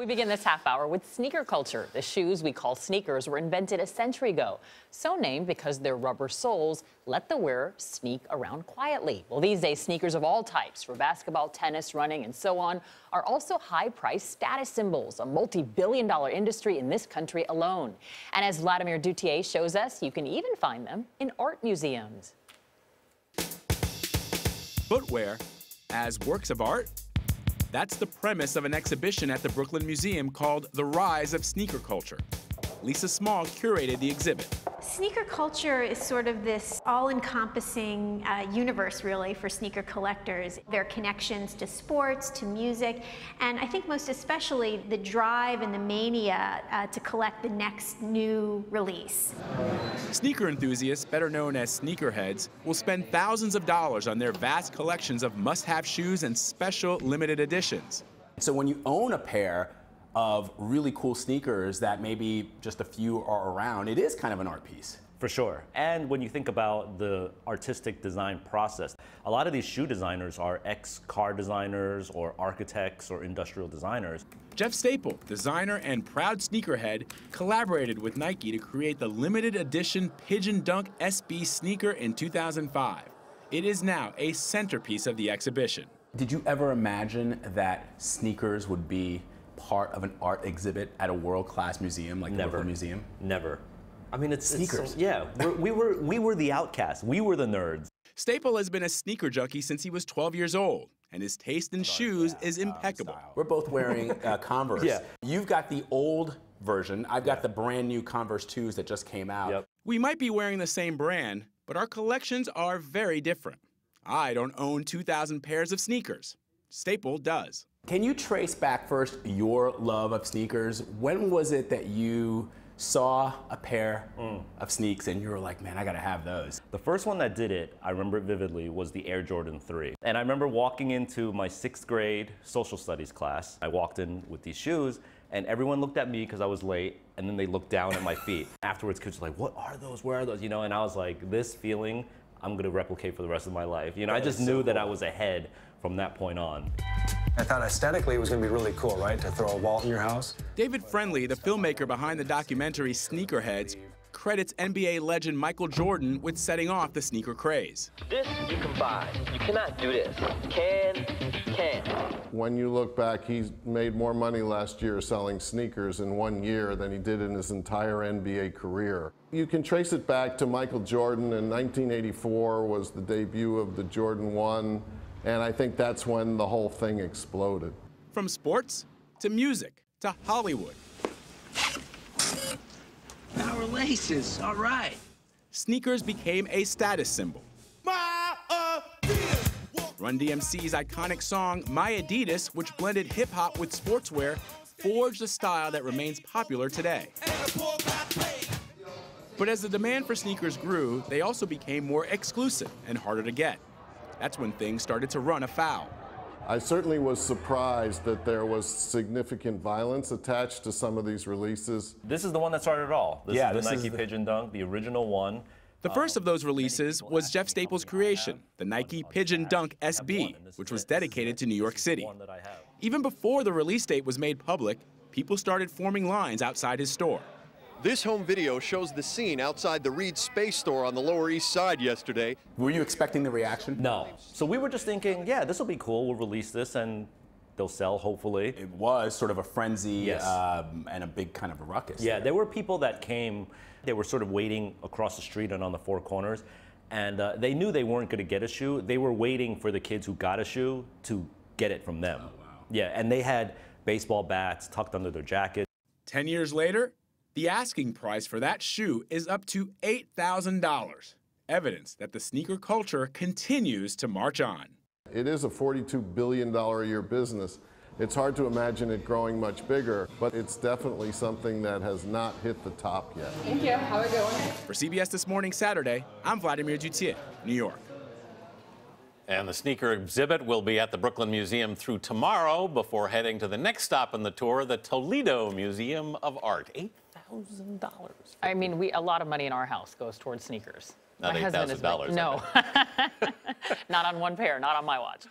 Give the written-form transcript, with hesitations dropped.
We begin this half hour with sneaker culture. The shoes we call sneakers were invented a century ago, so named because their rubber soles let the wearer sneak around quietly. Well, these days, sneakers of all types, for basketball, tennis, running, and so on, are also high-priced status symbols, a multi-billion-dollar industry in this country alone. And as Vladimir Duthiers shows us, you can even find them in art museums. Footwear as works of art? That's the premise of an exhibition at the Brooklyn Museum called The Rise of Sneaker Culture. Lisa Small curated the exhibit. Sneaker culture is sort of this all-encompassing universe, really, for sneaker collectors. Their connections to sports, to music, and I think most especially the drive and the mania to collect the next new release. Sneaker enthusiasts, better known as sneakerheads, will spend thousands of dollars on their vast collections of must-have shoes and special limited editions. So when you own a pair of really cool sneakers that maybe just a few are around, it is kind of an art piece. For sure. And when you think about the artistic design process, a lot of these shoe designers are ex-car designers or architects or industrial designers. Jeff Staple, designer and proud sneakerhead, collaborated with Nike to create the limited edition Pigeon Dunk SB sneaker in 2005. It is now a centerpiece of the exhibition. Did you ever imagine that sneakers would be part of an art exhibit at a world-class museum like the Brooklyn Museum? Never. I mean, it's sneakers. Yeah, we were the outcasts. We were the nerds. Staple has been a sneaker junkie since he was 12 years old, and his taste in shoes is impeccable. We're both wearing Converse. Yeah. You've got the old version. I've got the brand new Converse 2s that just came out. Yep. We might be wearing the same brand, but our collections are very different. I don't own 2,000 pairs of sneakers. Staple does. Can you trace back first your love of sneakers? When was it that you saw a pair of sneaks and you were like, man, I gotta have those? The first one that did it, I remember it vividly, was the Air Jordan 3. And I remember walking into my 6th grade social studies class. I walked in with these shoes and everyone looked at me because I was late, and then they looked down at my feet. Afterwards, kids were like, what are those? Where are those? You know, and I was like, this feeling I'm gonna replicate for the rest of my life. You know, I just knew that I was ahead from that point on. I thought aesthetically it was going to be really cool, right, to throw a wall in your house. David Friendly, the filmmaker behind the documentary Sneakerheads, credits NBA legend Michael Jordan with setting off the sneaker craze. This you can buy. You cannot do this. Can. When you look back, he made more money last year selling sneakers in 1 year than he did in his entire NBA career. You can trace it back to Michael Jordan. In 1984 was the debut of the Jordan 1. And I think that's when the whole thing exploded. From sports to music to Hollywood. Our laces, all right. Sneakers became a status symbol. Run DMC's iconic song, My Adidas, which blended hip-hop with sportswear, forged a style that remains popular today. But as the demand for sneakers grew, they also became more exclusive and harder to get. That's when things started to run afoul. I certainly was surprised that there was significant violence attached to some of these releases. This is the one that started it all. This is the Nike Pigeon Dunk, the original one. The first of those releases was Jeff Staple's creation, the Nike Pigeon Dunk SB, which was dedicated to New York City. Even before the release date was made public, people started forming lines outside his store. This home video shows the scene outside the Reed Space Store on the Lower East Side yesterday. Were you expecting the reaction? No. So we were just thinking, yeah, this will be cool. We'll release this and they'll sell, hopefully. It was sort of a frenzy and a big kind of a ruckus. Yeah, there were people that came. They were sort of waiting across the street and on the four corners. And they knew they weren't going to get a shoe. They were waiting for the kids who got a shoe to get it from them. Oh, wow. Yeah, and they had baseball bats tucked under their jacket. 10 years later, the asking price for that shoe is up to $8,000. Evidence that the sneaker culture continues to march on. It is a $42 billion a year business. It's hard to imagine it growing much bigger, but it's definitely something that has not hit the top yet. Thank you. How are we going? For CBS This Morning Saturday, I'm Vladimir Duthiers, New York. And the sneaker exhibit will be at the Brooklyn Museum through tomorrow before heading to the next stop on the tour, the Toledo Museum of Art. $8,000. I mean, a lot of money in our house goes towards sneakers. Not $8,000. No, not on one pair, not on my watch.